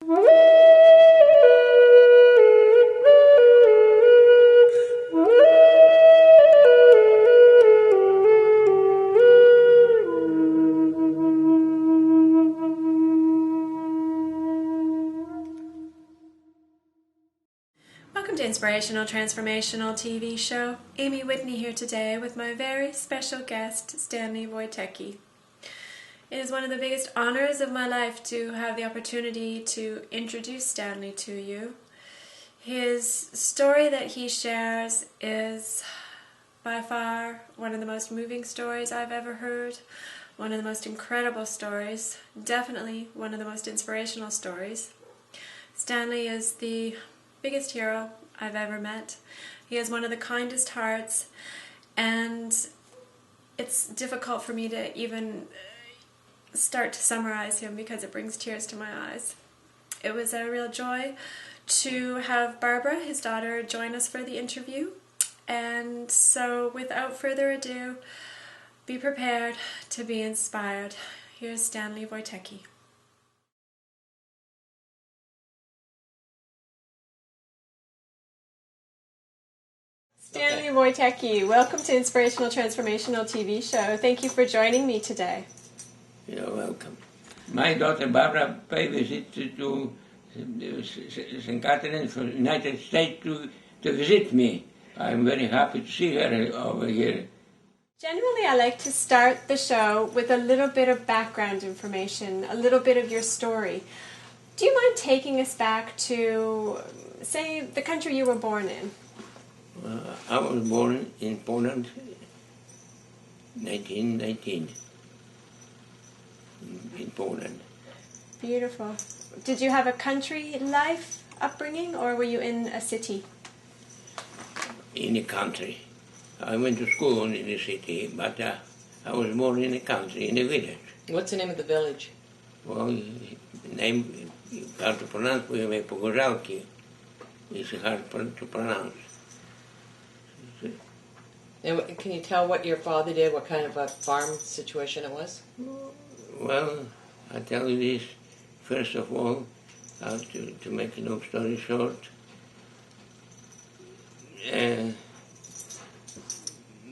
Welcome to Inspirational Transformational TV show. Amy Whitney here today with my very special guest, Stanley Wojtecki. It is one of the biggest honors of my life to have the opportunity to introduce Stanley to you. His story that he shares is by far one of the most moving stories I've ever heard, one of the most incredible stories, definitely one of the most inspirational stories. Stanley is the biggest hero I've ever met. He has one of the kindest hearts, and it's difficult for me to even start to summarize him because it brings tears to my eyes. It was a real joy to have Barbara, his daughter, join us for the interview. And so without further ado, be prepared to be inspired. Here's Stanley Wojtecki. Stanley Wojtecki, welcome to Inspirational Transformational TV show. Thank you for joining me today. You're welcome. My daughter Barbara paid a visit to St. Catherine from the United States to visit me. I'm very happy to see her over here. Generally, I like to start the show with a little bit of background information, a little bit of your story. Do you mind taking us back to, say, the country you were born in? I was born in Poland, 1919, in Poland. Beautiful. Did you have a country life upbringing, or were you in a city? In the country. I went to school in the city, but I was born in the country, in the village. What's the name of the village? Well, the name, hard to pronounce, Pogorzelki. It's hard to pronounce. And can you tell what your father did, what kind of a farm situation it was? Well, I'll tell you this. First of all, to make a long story short,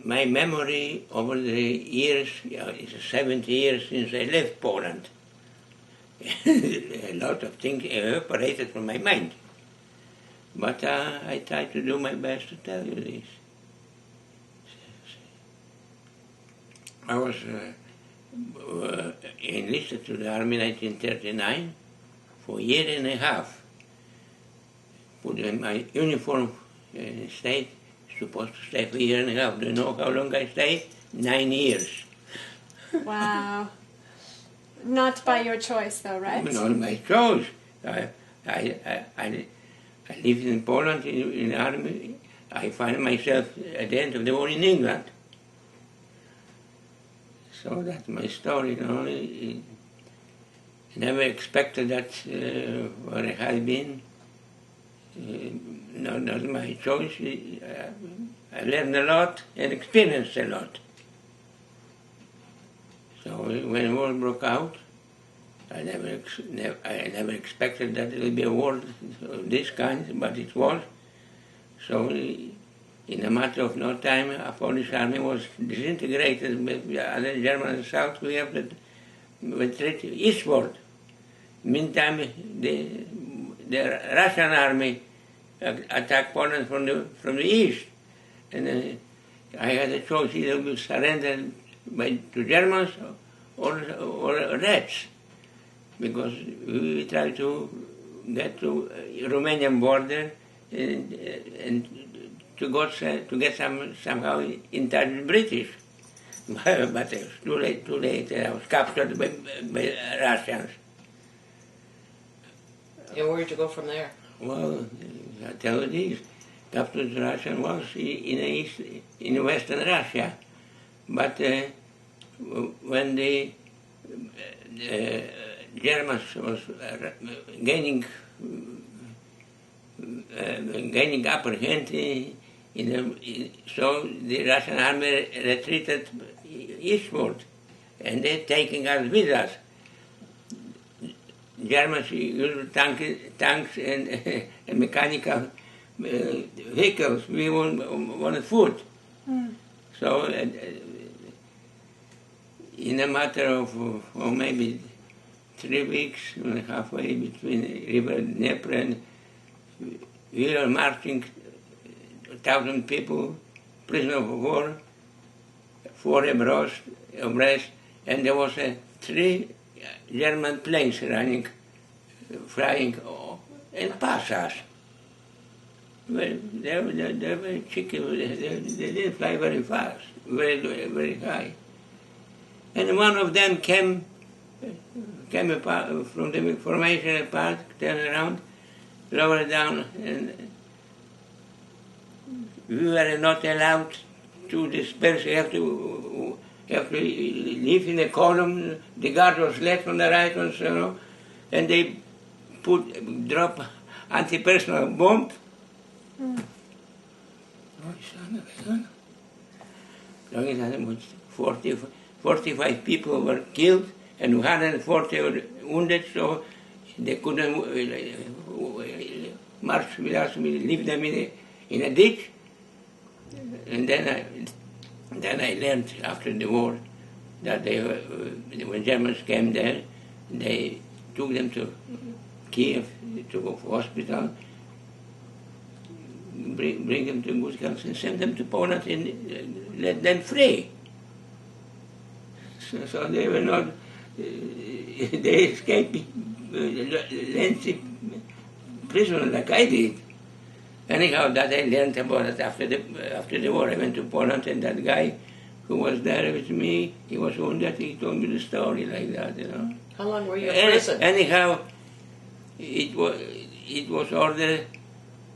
my memory over the years, it's 70 years since I left Poland. A lot of things evaporated from my mind. But I try to do my best to tell you this. I was enlisted to the army in 1939 for a year and a half. Put in my uniform and stayed, supposed to stay for a year and a half. Do you know how long I stayed? 9 years. Wow. Not by your choice, though, right? Not by choice. I lived in Poland in the army. I found myself at the end of the war in England. So that's my story. I never expected that where I had been. Not my choice. I learned a lot and experienced a lot. So when the war broke out, I never expected that it would be a war of this kind, but it was. So in a matter of no time, a Polish army was disintegrated with the other German south. We have to retreat eastward. Meantime, the Russian army attacked Poland from the east, and I had a choice: either we surrender to Germans or Reds, because we tried to get to Romanian border and to get somehow in touch with British. But it was too late. I was captured by Russians. And where did you go from there? Well, I tell you this, captured Russian was in western Russia. But when the Germans was gaining upper hand, so the Russian army retreated eastward, and they're taking us with us. Germans used tanks and mechanical vehicles. We wanted food. So in a matter of maybe 3 weeks, halfway between River Dnieper and we were marching 1,000 people, prisoner of war, 4 abreast, and there was 3 German planes flying and passed us. Well, they were cheeky, they didn't fly very fast, very high. And one of them came from the formation apart, turned around, lowered down, and we were not allowed to disperse. You have to live in a column. The guard was left on the right, and so, and they drop anti-personnel bomb. Oh, son of a gun. 45 people were killed and 140 were wounded, so they couldn't march with us. We leave them in a ditch. And then I learned after the war that when Germans came there, they took them to Kiev, to hospital, bring them to good health, and send them to Poland and let them free. So they were not, they escaped lengthy prison like I did. Anyhow, that I learned about it after the war. I went to Poland, and that guy who was there with me, he was wounded, he told me the story like that, you know. How long were you in prison? Anyhow, it was ordered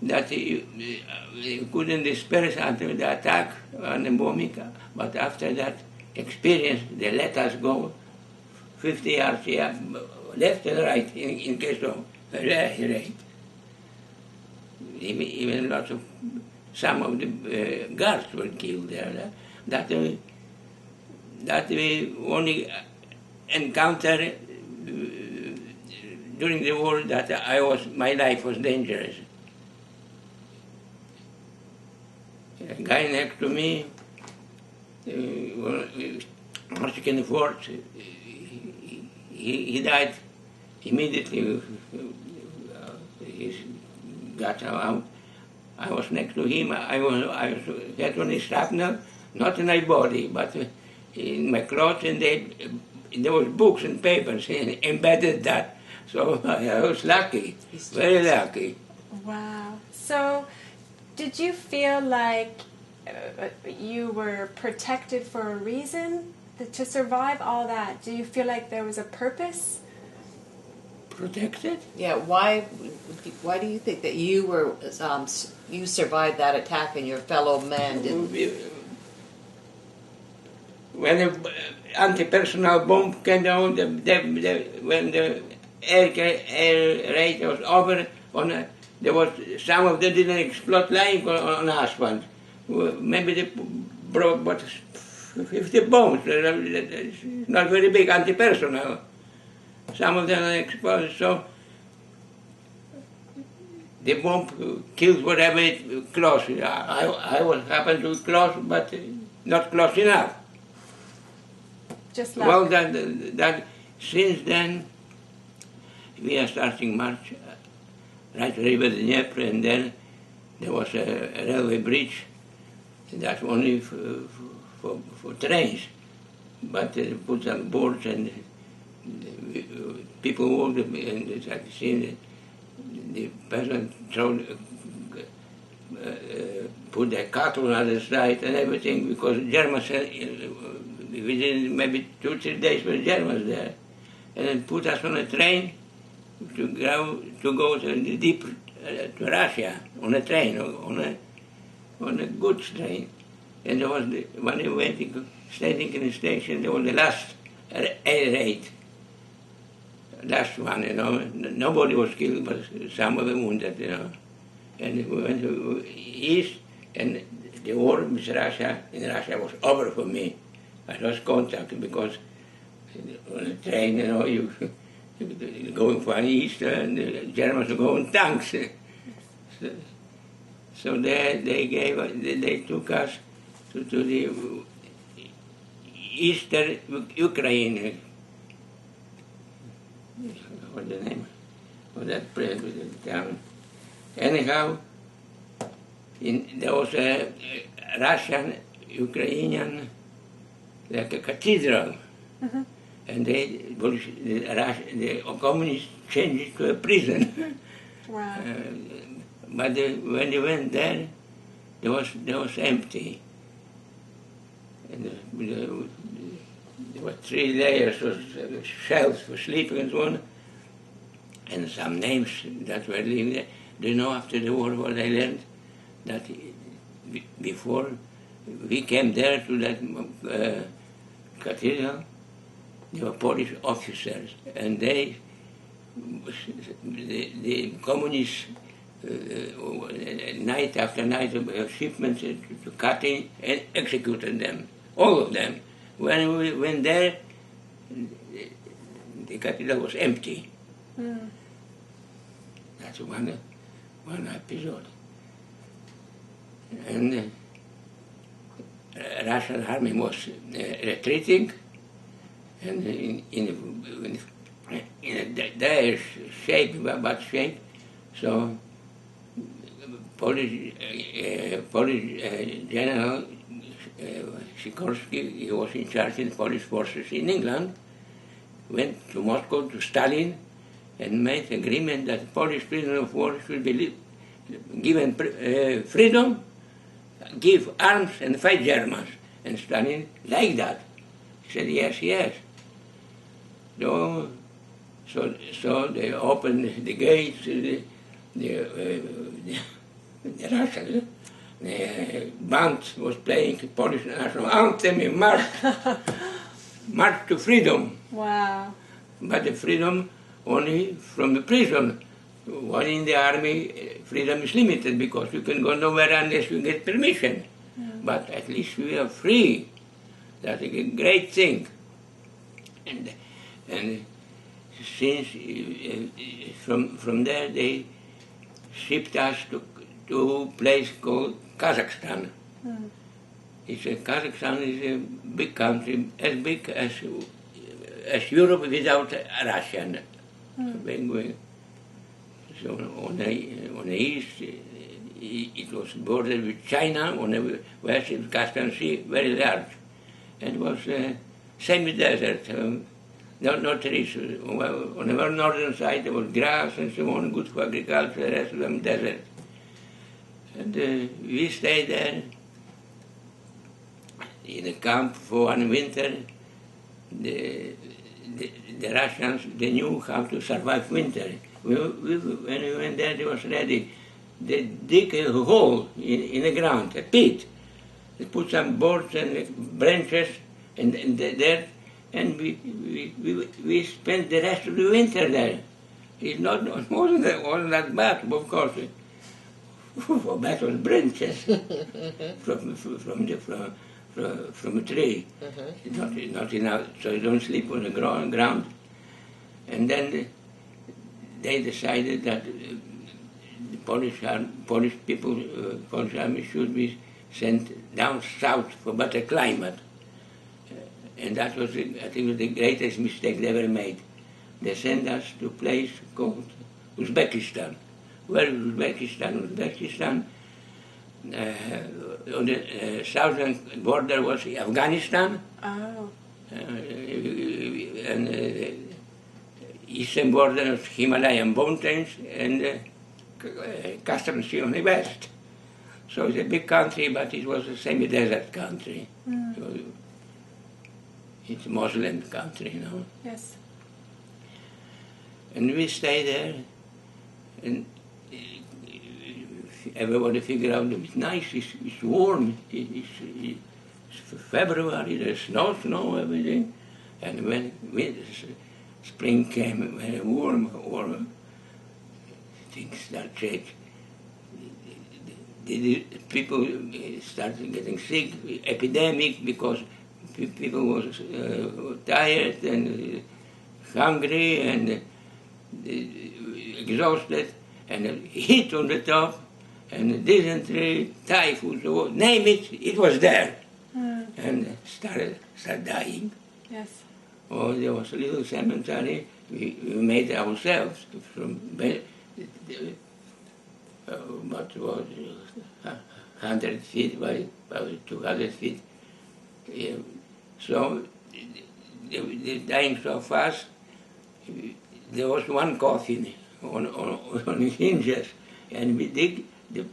that you couldn't disperse until the attack on the bombing, but after that experience, they let us go 50 yards left and right in case of raid. Even some of the guards were killed there. That we only encountered during the war that my life was dangerous. A guy next to me, Mexican fort, he died immediately. He got out. I was next to him. I was had only shrapnel, not in my body, but in my clothes, and there was books and papers embedded that. So I was lucky, very lucky. Wow. So did you feel like you were protected for a reason to survive all that? Do you feel like there was a purpose? Protected? Yeah. Why do you think that you were you survived that attack and your fellow men didn't? When the anti-personnel bomb came down, when the air raid was over, there was some of them didn't explode lying on asphalt. Maybe they brought about 50 bombs. Not very big anti-personnel. Some of them exploded, so the bomb killed whatever it close. I was happened to be close, but not close enough. Just luck. Well, that since then we are starting march right River Dnieper, and then there was a railway bridge that's only for trains, but they put some boards and people walked, and I seen the peasant put their cattle on the other side and everything, because Germans, within maybe 2-3 days were Germans there, and then put us on a train to go to the deep to Russia on a train, on a goods train. And there was when we went standing in the station, there was the last air raid. Last one, you know. Nobody was killed, but some of them wounded, you know. And we went to east, and the war with Russia was over for me. I lost contact because on a train, you know, going for east, and the Germans were going tanks. So they took us to the eastern Ukraine. What's the name of that town? Anyhow, there was a Russian, Ukrainian, like a cathedral. Mm-hmm. And the communists changed it to a prison. Wow. But when they went there, there was empty. And there were 3 layers of shelves for sleeping and so on, and some names that were living there. Do you know, after the war, what I learned? That before we came there to that cathedral, they were Polish officers, and the communists, night after night, shipments to cutting and executed them, all of them. When we went there, the cathedral was empty. Mm. That's one episode. And Russian army was retreating, and in a dire shape, bad shape. So Polish General Sikorski, he was in charge in Polish forces in England, went to Moscow to Stalin and made agreement that Polish prisoners of war should be given freedom, give arms and fight Germans. And Stalin liked that. He said, yes, yes. So they opened the gates, the Russians. The band was playing Polish national anthem in March to freedom. Wow. But the freedom only from the prison. While in the army, freedom is limited because you can go nowhere unless you get permission. Mm. But at least we are free. That's a great thing. And since from there they shipped us to a place called Kazakhstan. Mm. Kazakhstan is a big country, as big as Europe without Russia. Mm. So on the east, it was bordered with China. On the west, it was Caspian Sea, very large. And it was semi-desert, not rich. On the northern side, there was grass and so on, good for agriculture, the rest of them desert. And we stayed there in a camp for one winter. The Russians, they knew how to survive winter. When we went there, they was ready. They dig a hole in the ground, a pit. They put some boards and branches and there, and we spent the rest of the winter there. It wasn't that bad, of course. That was branches from a tree. Not enough, so you don't sleep on the ground. And then they decided that the Polish people, Polish army should be sent down south for better climate. And that was, I think, the greatest mistake they ever made. They sent us to a place called Uzbekistan. Where is Uzbekistan? Uzbekistan, on the southern border was Afghanistan. Oh. And eastern border was Himalayan mountains and Caspian Sea on the west. So it's a big country, but it was a semi-desert country. Mm. So it's a Muslim country, you know. Yes. And we stayed there, and everybody figured out that it's nice, it's warm, it's February, there's snow, everything. And when spring came, very warm, things started changing. The people started getting sick, epidemic, because people was tired and hungry, and exhausted, and heat on the top, and dysentery, typhoid, name it, it was there. And started dying. Yes. Oh, there was a little cemetery we made ourselves from what was 100 feet by 200 feet. So they dying so fast. There was one coffin on hinges, and we dig the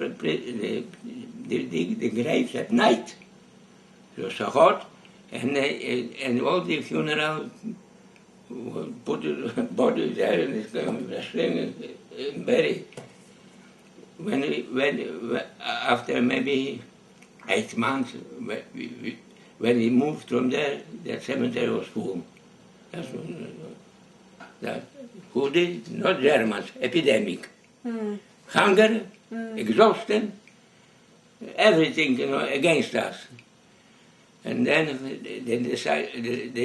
graves at night. It was so hot, and all the funeral put the body there and buried. When after maybe 8 months, when we moved from there, that cemetery was full. That's that. Who did it? Not Germans. Epidemic, hunger, exhaustion, everything against us. And then they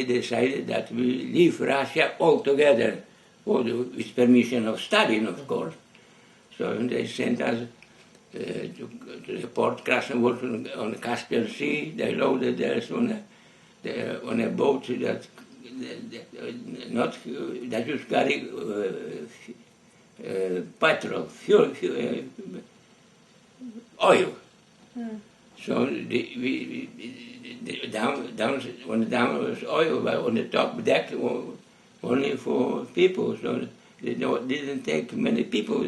decided that we leave Russia altogether, with permission of Stalin, of course. So they sent us to the port Krasnodar on the Caspian Sea. They loaded us on a boat that just carry petrol, fuel, oil. So on the down was oil, but on the top deck only for people. So they didn't take many people.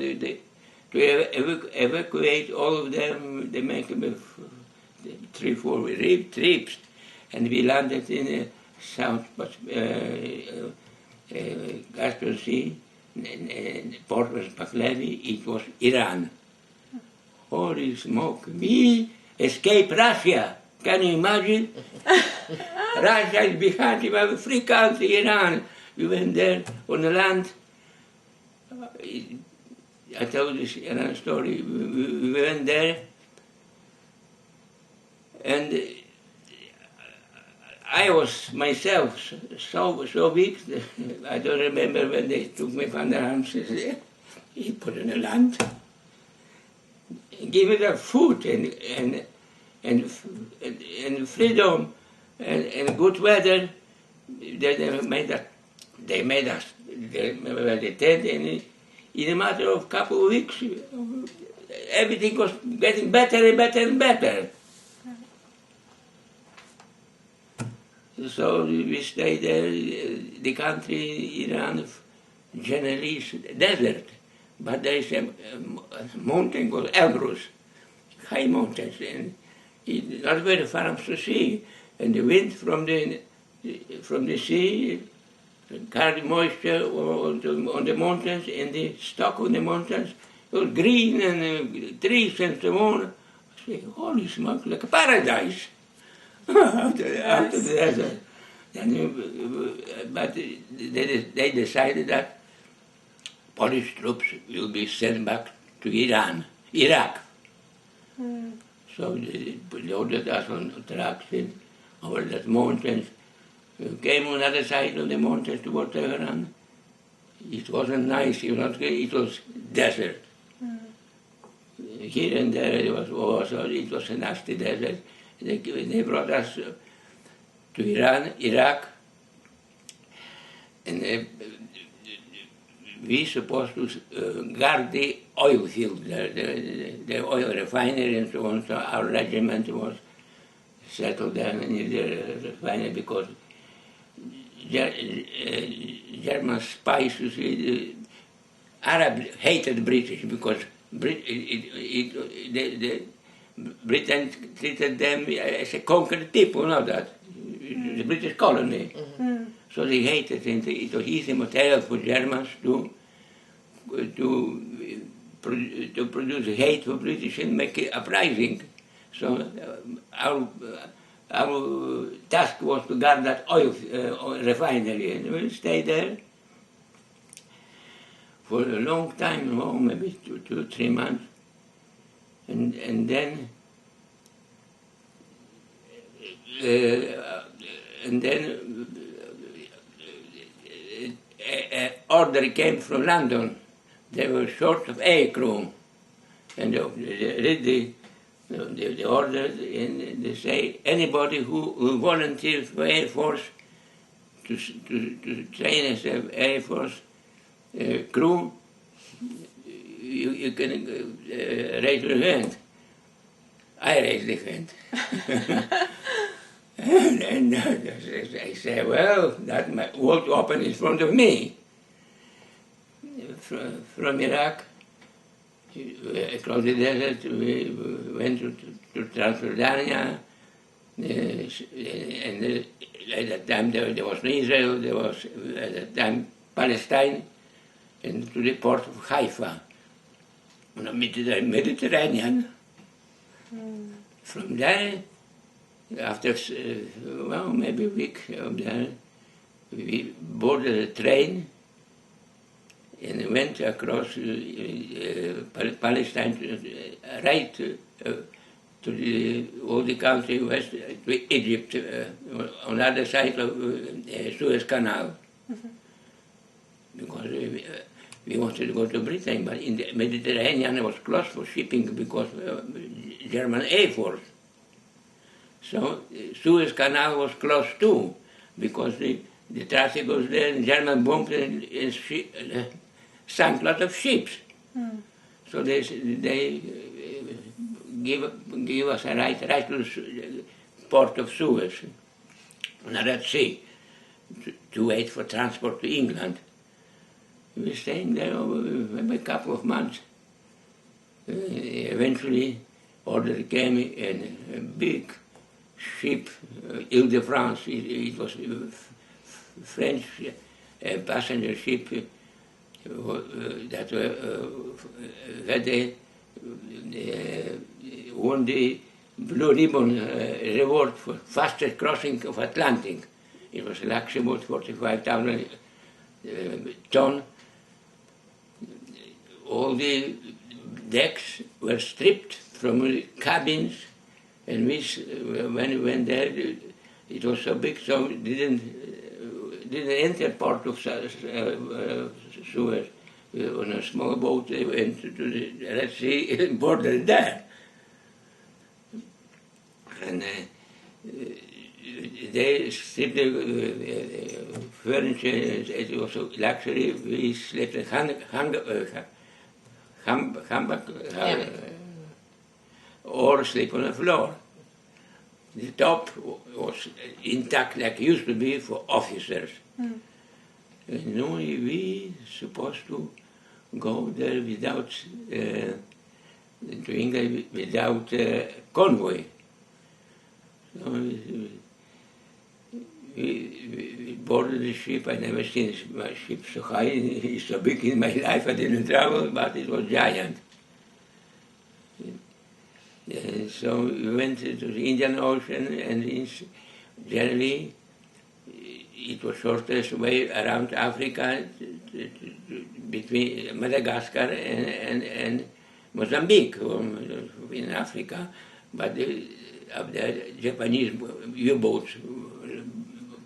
To evacuate all of them, they make 3-4 trips, and we landed in South Caspian Sea. And port was Pahlavi. It was Iran. Holy smoke! We escaped Russia. Can you imagine? Russia is behind. We have a free country, Iran. We went there on the land. I told this Iran story. We went there, and I was myself so weak. I don't remember when they took me from the arms. He put in the land, give me the food and freedom and good weather. They made us. They tent, and in a matter of couple of weeks, everything was getting better and better and better. So we stayed there. The country, Iran, generally is desert, but there is a mountain called Elbrus, high mountains, and it's not very far from the sea. And the wind from the sea carried moisture on the mountains, and the stock on the mountains. It was green and trees and so on. I say, holy smoke, like a paradise. after the desert. But they decided that Polish troops will be sent back to Iraq. So they loaded us on trucks over the mountains. We came on the other side of the mountains toward Tehran. It wasn't nice, it was desert. Here and there it was a nasty desert. They brought us to Iraq, and we supposed to guard the oil field, the oil refinery and so on. So our regiment was settled there in the refinery because German spies, you see, Arab hated British because Britain treated them as a conquered people, not that. The British colony. So they hated it. It was easy material for Germans to produce hate for British and make an uprising. So our task was to guard that oil refinery, and we stayed there for a long time, maybe 2-3 months. And then order came from London. They were short of air crew. And they order, and they say anybody who volunteers for Air Force to train as an Air Force crew, you can raise your hand. I raised the hand. and I say, well, that won't open in front of me. From Iraq, across the desert, we went to Transjordania, and at that time there was no Israel, there was at that time Palestine, and to the port of Haifa, on the Mediterranean. From there, after maybe a week of there, we boarded a train and went across Palestine right to all the country west to Egypt, on the other side of Suez Canal. Because we wanted to go to Britain, but in the Mediterranean it was closed for shipping because German Air Force. So Suez Canal was closed too, because the traffic was there, and German bombed and sank a lot of ships. So they give us a right to the port of Suez, on the Red Sea, to wait for transport to England. We were staying there maybe a couple of months. Eventually, order came in a big ship, Ile-de-France. It was a French passenger ship that had won the Blue Ribbon reward for fastest crossing of Atlantic. It was a luxury boat, 45,000 ton. All the decks were stripped from the cabins, and when we went there, it was so big, so we didn't enter port of Suez. On a small boat, they went to the Red Sea and boarded there. And they stripped the furniture. It was a luxury. We slept in hammock, or sleep on the floor. The top was intact like it used to be for officers. And only we supposed to go there without, to England without convoy. So we boarded the ship. I never seen my ship so high, so big in my life. I didn't travel, but it was giant. So we went to the Indian Ocean, and generally it was shortest way around Africa, between Madagascar and Mozambique, in Africa. But the Japanese U-boats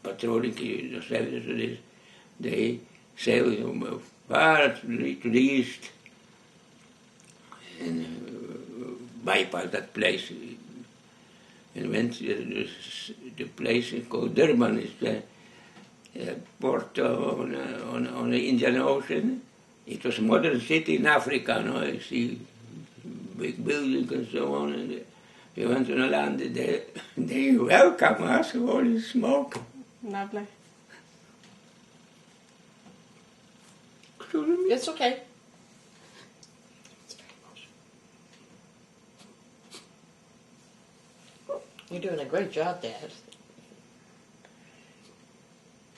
patrolling the services, they sailed far to the east and bypassed that place and went to the place called Durban. It's the port on the Indian Ocean. It was a modern city in Africa. No? You see big buildings and so on. And we went to the land. They welcome us. Holy smoke! Lovely. Excuse me? It's okay. You're doing a great job, Dad.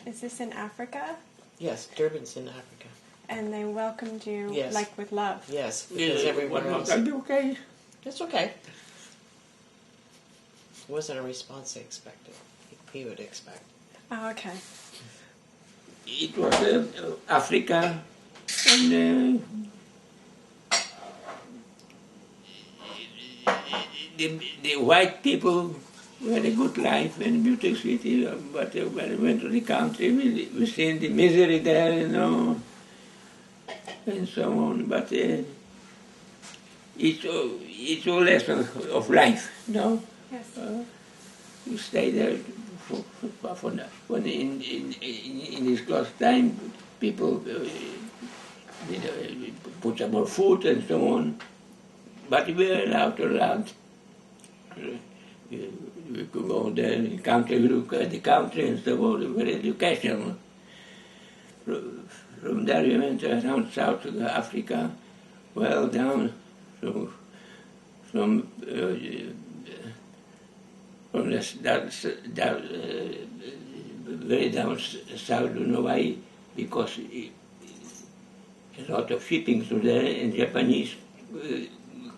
Is this in Africa? Yes, Durban's in Africa. And they welcomed you Yes. like with love. Yes, because everywhere else. I'll be okay. It's okay. It wasn't a response they expected. He would expect. Oh, okay. It was Africa, and the white people very good life and beautiful city, but when we went to the country, we seen the misery there, you know, and so on. But it's all lesson of life, you know. Yes. You stay there when in this close time, people put some more food and so on. But we were allowed to learn. We could go there in the country, look at the country and so on, very educational. From there we went around South Africa, well down from very down south to Hawaii, because a lot of shipping through there, and Japanese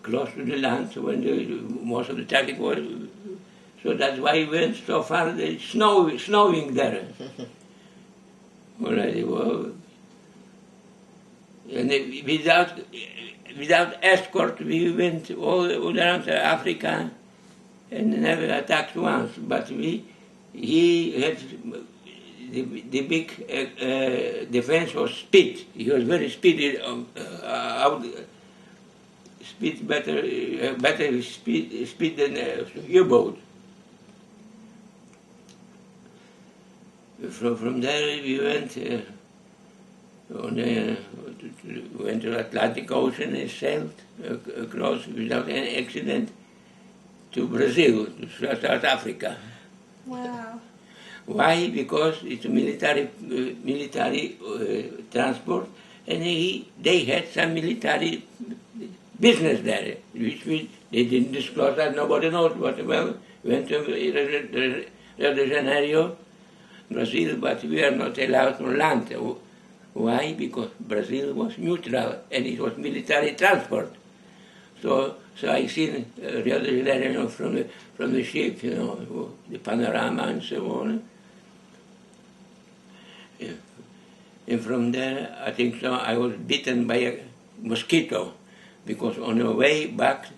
close to the land when most of the traffic was. So that's why we went so far. It's snowing there. Already, well, and without escort, we went all around Africa and never attacked once. But he had the big defense was speed. He was very speedy. Speed better speed than U-boat. From there we went went to the Atlantic Ocean and sailed across without any accident to Brazil, to South Africa. Wow. Why? Because it's a military transport, and they had some military business there, which they didn't disclose that, nobody knows. But well, went to Rio de Janeiro, Brazil, but we are not allowed to land. Why? Because Brazil was neutral and it was military transport. So I seen Rio de Janeiro from the ship, you know, the panorama and so on. Yeah. And from there, I think so, I was bitten by a mosquito, because on the way back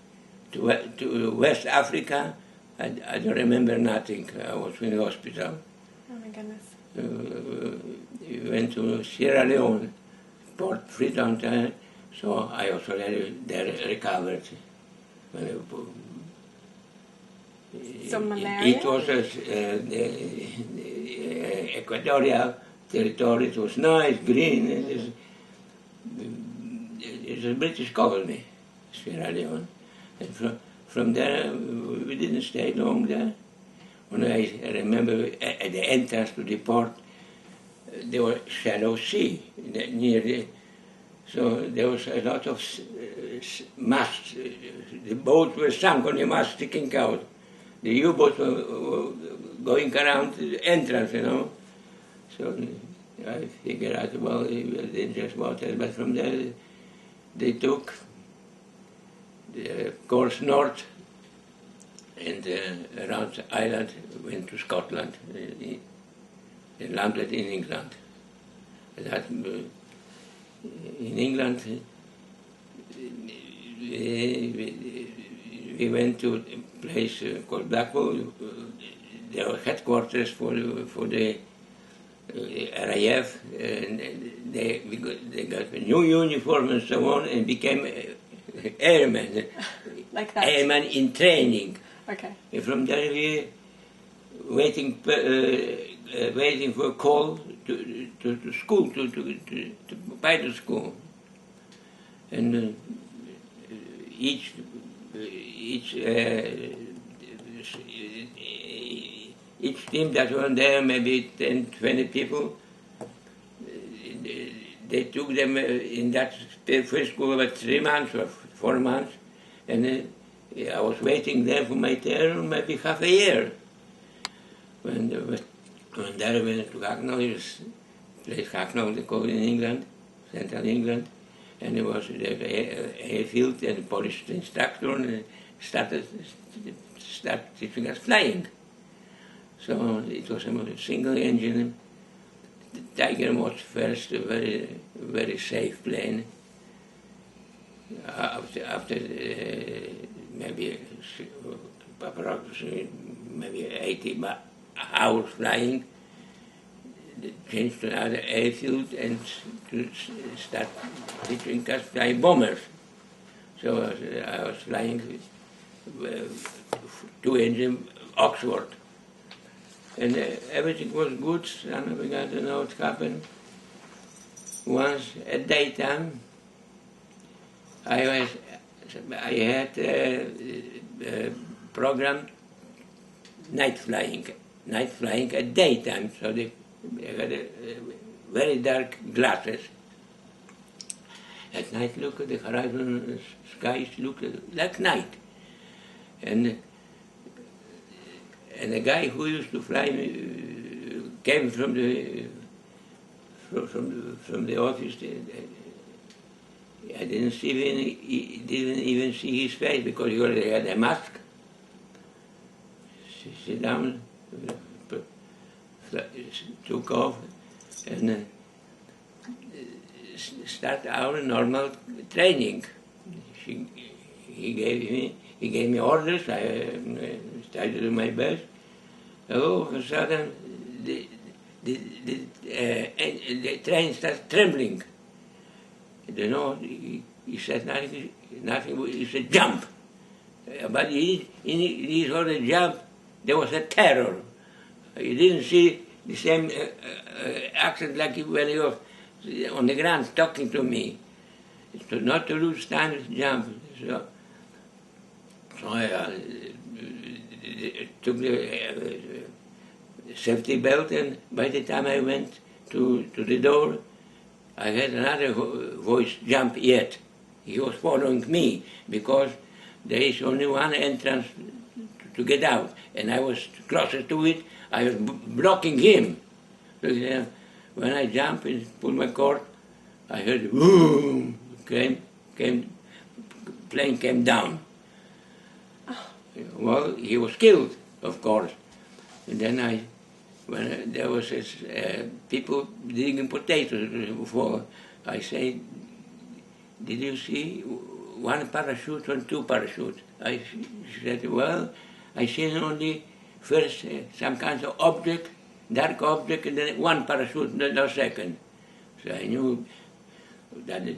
to West Africa, I don't remember nothing. I was in the hospital. Oh my goodness. We went to Sierra Leone, Port Freetown, so I also there recovered. So malaria? It was equatorial territory. It was nice, green. It's a British colony, Sierra Leone. And from there, we didn't stay long there. When I remember at the entrance to the port, there was shallow sea near the, so there was a lot of masts. The boats were sunk on the mast sticking out. The U-boats were going around the entrance, you know. So I figured out, well, it was dangerous water, but from there they took the course north and around the island went to Scotland and landed in England. That, in England, we went to a place called Blackpool. There were headquarters for the RAF, and they got a new uniform and so on, and became airmen. Like that? Airmen in training. Okay. And from there we waiting for a call to school, to pilot school. And each team that were there, maybe 10, 20 people, they took them in that first school about 3 months or 4 months, and I was waiting there for my turn maybe half a year. When there we went to Hacknell, it was place Hacknell, they call it in England, central England, and it was the airfield and Polish instructor, and started teaching us flying. So it was a single engine. The Tiger was first a very, very safe plane. After maybe approximately maybe 80 hours flying, changed to another airfield and to start teaching us fly bombers. So I was flying 2-engine Oxford. And everything was good, something I don't know what happened. Once at daytime, I had programmed night flying at daytime, so they had very dark glasses. At night, look at the horizon, skies look like night. And a guy who used to fly came from the office. I didn't even see his face because he already had a mask. Sit down, took off, and start our normal training. He gave me orders. I tried to do my best. All of a sudden, the train starts trembling. I don't know. He said nothing. He said jump. But in his order jump, there was a terror. You didn't see the same accent like when he was on the ground talking to me. So not to lose time, jump. So I took the safety belt, and by the time I went to the door, I had another voice, jump yet. He was following me because there is only one entrance to get out, and I was closer to it. I was blocking him. So when I jumped and pulled my cord, I heard boom, plane came down. Well, he was killed, of course. And then when there was people digging potatoes before, I said, did you see one parachute or two parachutes? She said, well, I seen only first some kind of object, dark object, and then one parachute, no second. So I knew that the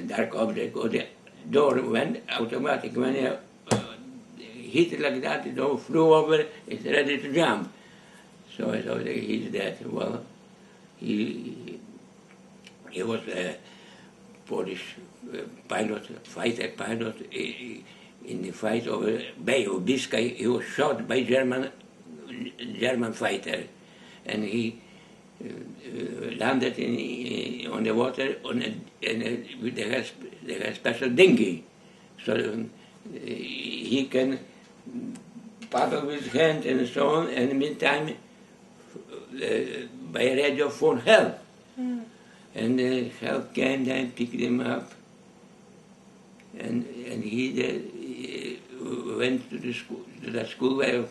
dark object or the door went automatic. When it hit it like that, the door flew over, it's ready to jump. So I thought he's dead. Well, he was a Polish fighter pilot. In the fight over Bay of Biscay, he was shot by German fighter, and he landed on the water they had special dinghy, so he can paddle with his hand and so on, and in the meantime by radio phone help. And help came then, picked him up, and he went to the school where I was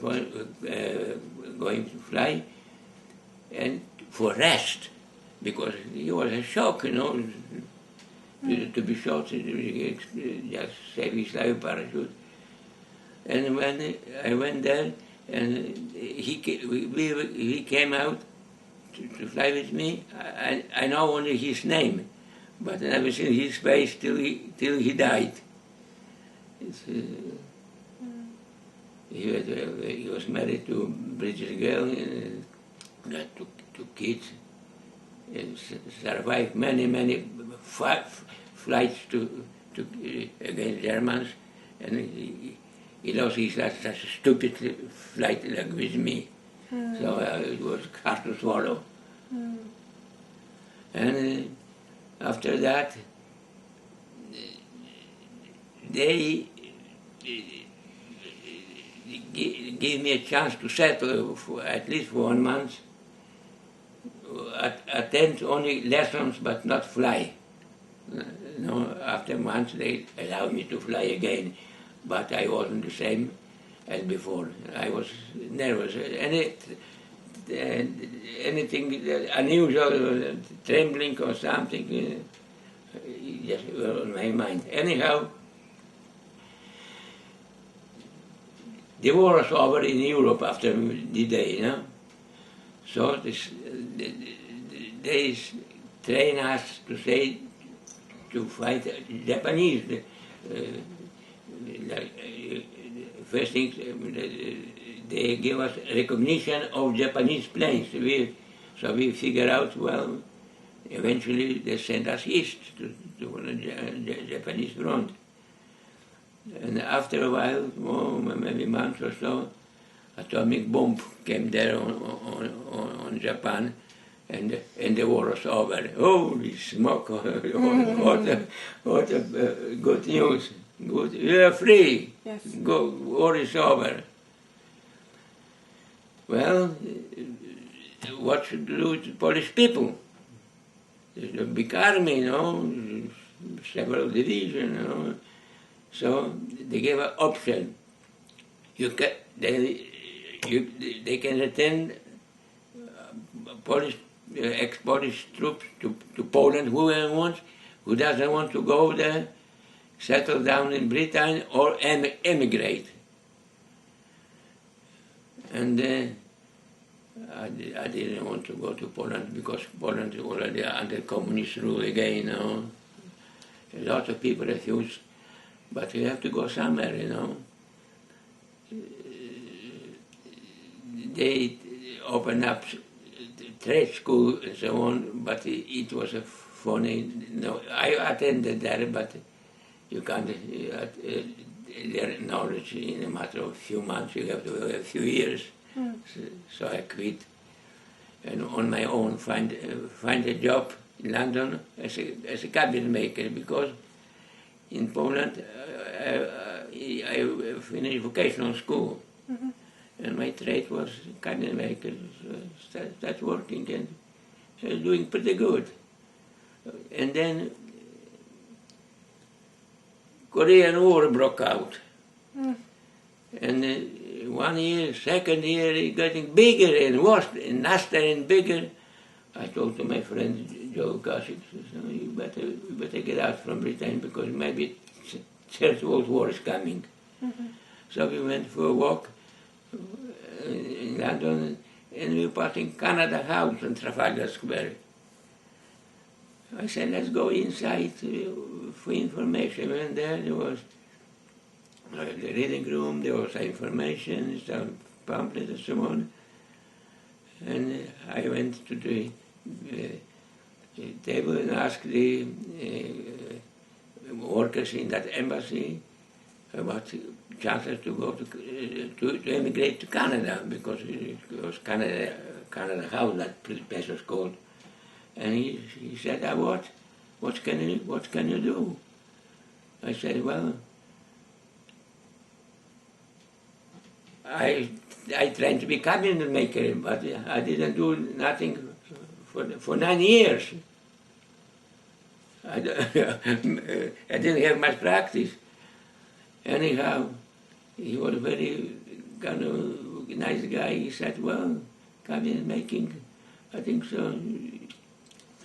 going to fly, and for rest, because he was a shock, to be shot, just save his life, parachute. And when I went there, and he came out to fly with me, I know only his name, but I never seen his face till he died. He was married to a British girl, got two kids, and survived many flights against Germans, and he lost his last such a stupid flight like with me. So it was hard to swallow. And after that, they gave me a chance to settle at least for 1 month, attend only lessons but not fly. After months they allowed me to fly again, but I wasn't the same as before. I was nervous. Anything unusual, trembling or something, just on my mind. Anyhow, the war was over in Europe after the day, you know. So they train us to say to fight Japanese. First thing, they give us recognition of Japanese planes. So we figure out, well, eventually they send us east to the Japanese front. And after a while, maybe a month or so, atomic bomb came there on Japan, and the war was over. Holy smoke! What a good news! Good, you are free. Yes. Go, war is over. Well, what should do with the Polish people? There's a big army, you know, several divisions, you know. So they gave an option. They can return Polish, ex-Polish troops to Poland, whoever wants, who doesn't want to go there, settle down in Britain, or emigrate. And I didn't want to go to Poland because Poland is already under communist rule again, you know. A lot of people refuse, but you have to go somewhere, you know. They opened up trade school and so on, but it was a funny, no, I attended there, but you can't learn knowledge in a matter of a few months, you have to have a few years. So I quit, and on my own find a job in London as a cabinet maker, because in Poland I finished vocational school, and my trade was cabinet maker. So I started working and I was doing pretty good. And then Korean War broke out, and 1 year, second year, it's getting bigger and worse, and nastier and bigger. I talked to my friend Joe Kasich, so you better get out from Britain because maybe Third World War is coming. So we went for a walk in London, and we were passing Canada House on Trafalgar Square. I said, let's go inside for information. We went there, there was the reading room, there was information, some pamphlets and so on. And I went to the table and asked the workers in that embassy about chances to go to emigrate to Canada, because it was Canada House, that place was called. And he said, what can you do? I said, well, I tried to be cabinet maker, but I didn't do nothing for 9 years. I didn't have much practice. Anyhow, he was a very kind of nice guy. He said, well, cabinet making, I think so.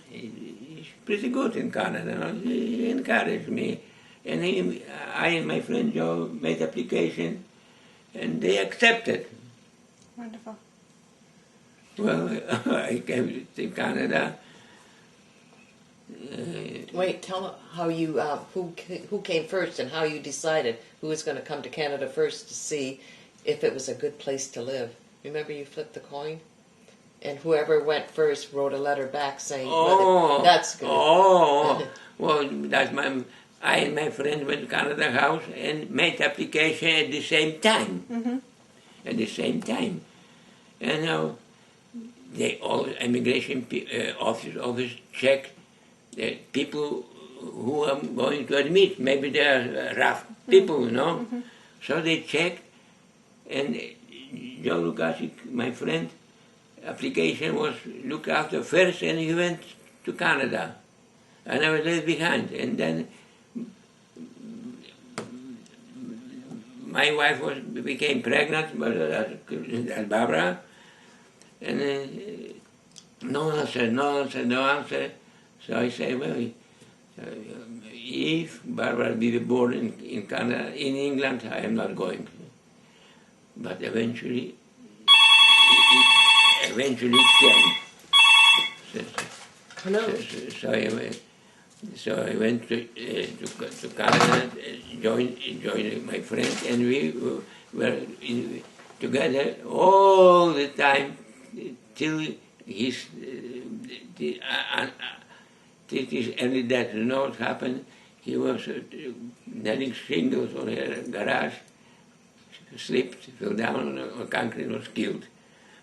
He's pretty good in Canada. He encouraged me. And I and my friend Joe made application, and they accepted. Wonderful. Well, I came to Canada. Wait, tell how you who came first and how you decided who was going to come to Canada first to see if it was a good place to live. Remember, you flipped the coin, and whoever went first wrote a letter back saying, "Oh, that's good." Oh, well, that's I and my friend went to Canada House and made application at the same time. At the same time, and now they all immigration office checked the people who I'm going to admit. Maybe they are rough people, you know. So they checked, and Joe Lukasik, my friend, application was looked after first, and he went to Canada, and I was left behind. And then my wife became pregnant, but that's Barbara, and no answer. So I say, well, if Barbara be born in Canada, in England, I am not going. but eventually it came. So I went to Canada, joined my friend, and we were together all the time till his early death. You know what happened? He was nailing shingles on a garage, slipped, fell down on concrete, was killed.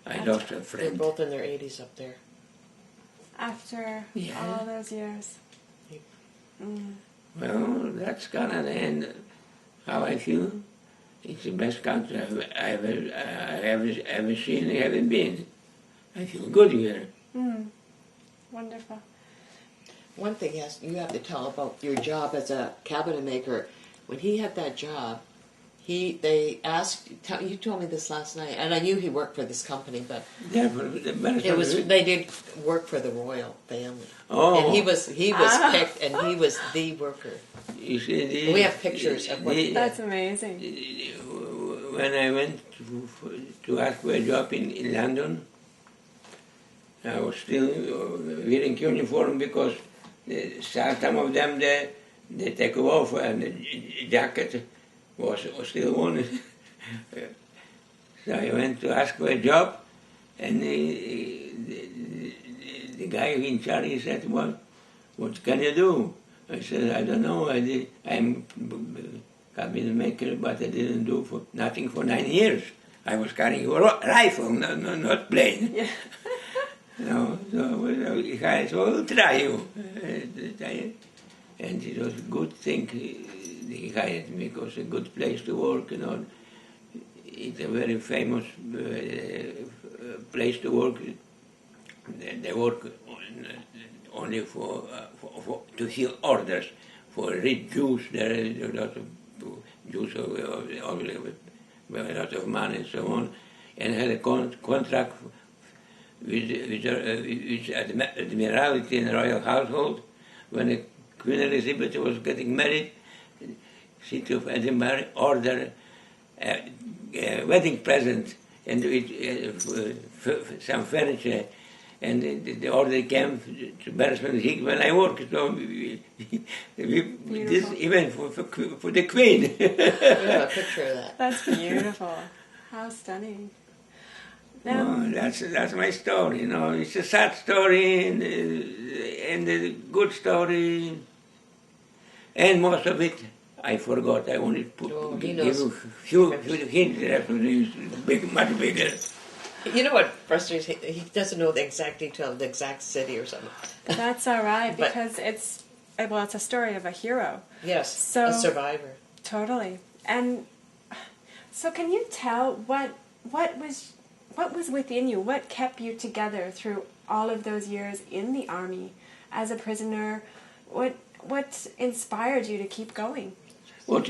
I lost a They're friend. both in their 80s up there. After all those years. Mm. Well, that's Canada, and how I feel. It's the best country I've ever seen, ever been. I feel good here. Mm. Wonderful. One thing you have to tell about your job as a cabinet maker. When he had that job, they asked. You told me this last night, and I knew he worked for this company, but Yeah, they did work for the royal family. Oh, And he was picked, and he was the worker. You see, We have pictures of what he did. That's amazing. When I went to ask for a job in London, I was still wearing uniform because some of them they take off and the jacket was still on. So I went to ask for a job, and the guy in charge, he said, "What can you do?" I said, "I don't know. I'm cabinet maker, but I didn't do nothing for 9 years. I was carrying a rifle, not plane." Yeah. No, so he said, "So we'll try you." And it was a good thing he hired me, because it's a good place to work, you know. It's a very famous place to work. They work only to fill orders for rich Jews. There are a lot of Jews with a lot of money and so on, and had a contract with Admiralty and Royal Household. When Queen Elizabeth was getting married, City of Edinburgh ordered a wedding present and some furniture, and the order came to Beresford Higg when I worked. So this even for the Queen. We have a picture of that. That's beautiful. How stunning. Now, Oh, that's my story. You know, it's a sad story and a good story, and most of it I forgot. I only give you few hints. Much bigger. You know what frustrates him? He doesn't know the exact detail of the exact city or something. that's all right, But- because it's a story of a hero. Yes, So- a survivor. Totally. And so can you tell what was within you? What kept you together through all of those years in the army as a prisoner? What inspired you to keep going? What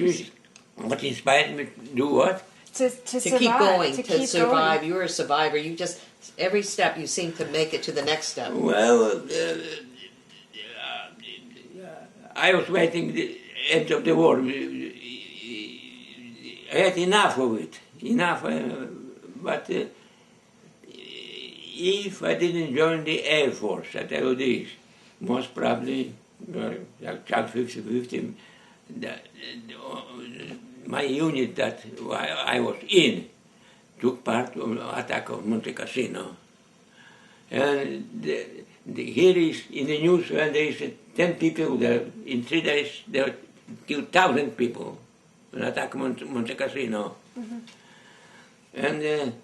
inspired me to do what? To survive, Keep going, to keep survive. going. You were a survivor. You just, every step you seem to make it to the next step. Well, I was waiting the end of the war. I had enough of it. Enough. But if I didn't join the Air Force, I tell you this, most probably, like 50-50, my unit that I was in took part in the attack of Monte Cassino. And here is in the news when there is 10 people there, in 3 days they killed 1,000 people in attack Monte Cassino. Mm-hmm. And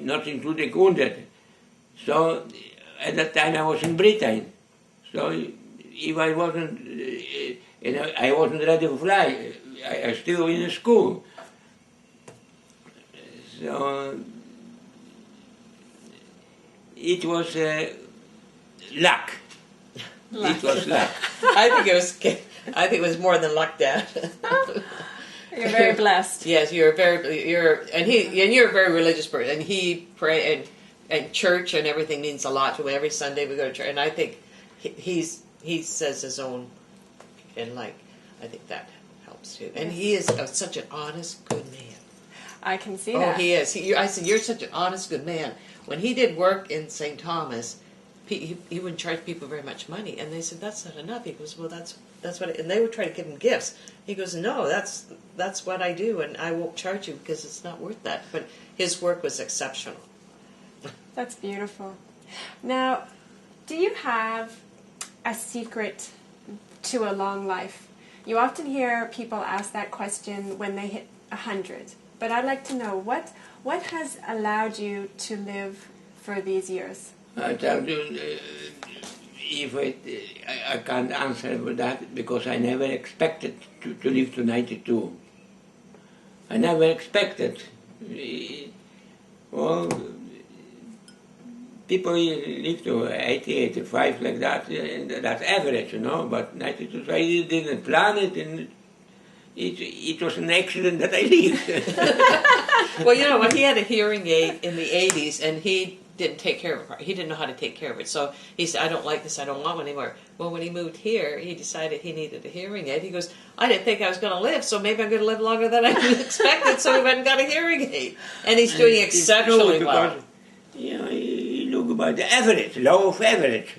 not including wounded. So at that time I was in Britain. So if I wasn't, I wasn't ready to fly. I was still in school. So it was luck. It was luck. I think it was more than luck, Dad. You're very blessed. Yes, you're a very religious person, and he pray and church and everything means a lot to him. Every Sunday we go to church, and I think he says his own, and I think that helps helps too. And he is such an honest, good man. I can see Oh, that. he is. I said, you're such an honest, good man. When he did work in St. Thomas, he wouldn't charge people very much money. And they said, that's not enough. He goes, well, that's what, and they would try to give him gifts. He goes, no, that's what I do, and I won't charge you because it's not worth that. But his work was exceptional. That's beautiful. Now, do you have a secret to a long life? You often hear people ask that question when they hit 100. But I'd like to know, what has allowed you to live for these years? I tell you, if I can't answer for that because I never expected to live to 92. I never expected. Well, people live to 80, 85 like that, and that's average, you know, but 92, so I didn't plan it, and it was an accident that I lived. Well, you know, when he had a hearing aid in the 80s, and he didn't take care of it. He didn't know how to take care of it. So he said, I don't like this, I don't want one anymore. Well, when he moved here, he decided he needed a hearing aid. He goes, I didn't think I was going to live, so maybe I'm going to live longer than I expected, so he went and got a hearing aid. And he's doing exceptionally well. You know, you look about the average, low of average.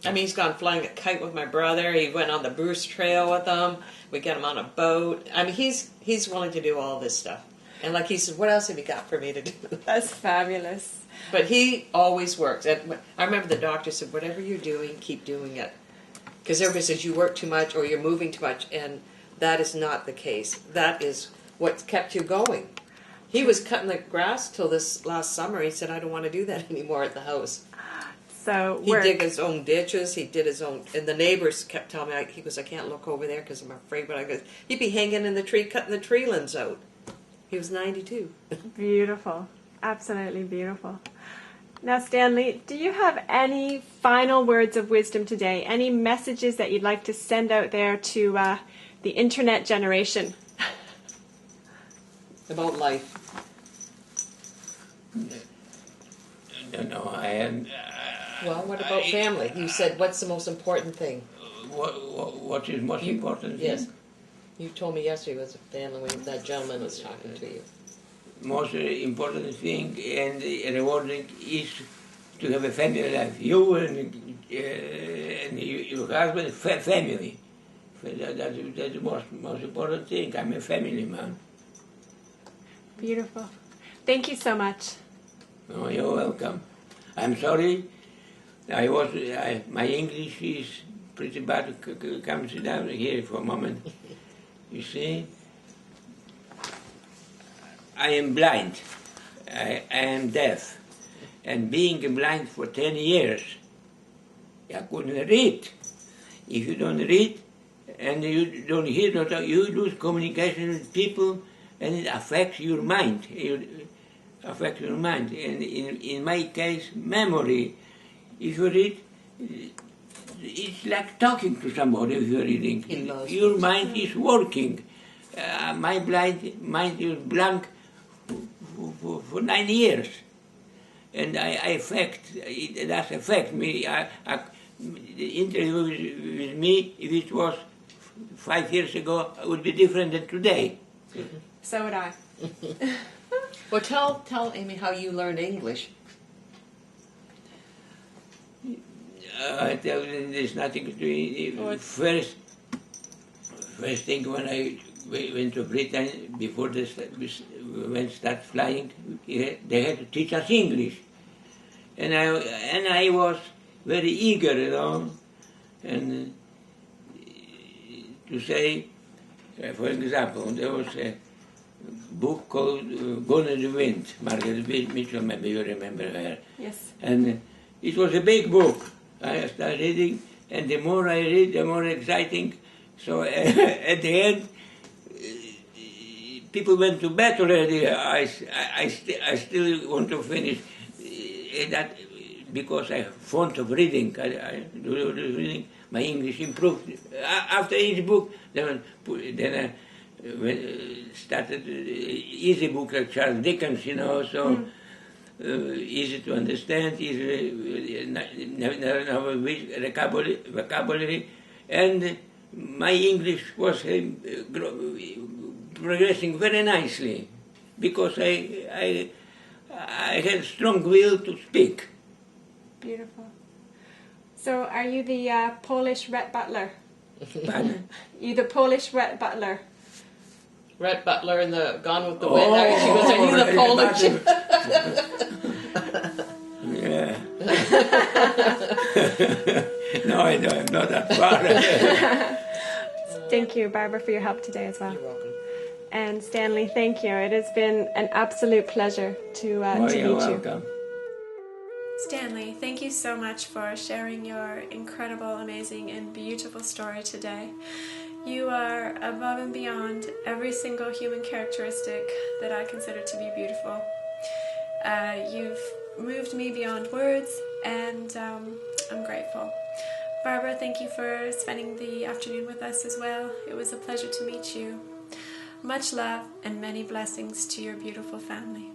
I mean, he's gone flying a kite with my brother. He went on the Bruce Trail with them. We got him on a boat. I mean, he's willing to do all this stuff. And like he said, what else have you got for me to do? That's fabulous. But he always works. And I remember the doctor said, whatever you're doing, keep doing it. Because everybody says you work too much or you're moving too much, and that is not the case. That is what kept you going. He was cutting the grass till this last summer. He said, I don't want to do that anymore at the house. So He did his own ditches. He did his own, and the neighbors kept telling me, he goes, I can't look over there because I'm afraid. But I go, he'd be hanging in the tree, cutting the tree limbs out. He was 92. Beautiful. Absolutely beautiful. Now, Stanley, do you have any final words of wisdom today? Any messages that you'd like to send out there to the internet generation? About life. No, I had. Well, what about family? You said, what's the most important thing? What is most important? Yes. You told me yesterday was a family when that gentleman was talking to you. Most important thing and rewarding is to have a family life. You and your husband, family. That's the most important thing. I'm a family man. Beautiful. Thank you so much. Oh, you're welcome. I'm sorry. My English is pretty bad. Come sit down here for a moment. You see, I am blind. I am deaf. And being blind for 10 years, I couldn't read. If you don't read and you don't hear, you lose communication with people, and it affects your mind. It affects your mind. And in my case, memory. If you read, it's like talking to somebody if you're reading. Your mind is working. My blind mind is blank for 9 years. And it does affect me. The interview with me, if it was 5 years ago, it would be different than today. Mm-hmm. So would I. Well, tell Amy how you learned English. I tell you, there's nothing to do. First thing when I went to Britain, before when start flying, they had to teach us English, and I was very eager, you know, and to say, for example, there was a book called Gone in the Wind, Margaret Mitchell, maybe you remember her. Yes. And it was a big book. I started reading, and the more I read, the more exciting. So at the end, people went to bed already. I still want to finish that because I'm fond of reading. I do reading. My English improved after each book. Then I started easy books like Charles Dickens, you know. So. Easy to understand, easy vocabulary, and my English was progressing very nicely because I had strong will to speak. Beautiful. So, are you the Polish Rhett Butler? Pardon? You the Polish Rhett Butler? Rhett Butler in the Gone with the Wind. She goes, "Are you the Polish?" Yeah. No, I know, I'm not that far. Thank you, Barbara, for your help today as well. You're welcome. And Stanley, thank you. It has been an absolute pleasure to meet You're you. welcome. Stanley, thank you so much for sharing your incredible, amazing, and beautiful story today. You are above and beyond every single human characteristic that I consider to be beautiful. You've moved me beyond words, and I'm grateful. Barbara, thank you for spending the afternoon with us as well. It was a pleasure to meet you. Much love and many blessings to your beautiful family.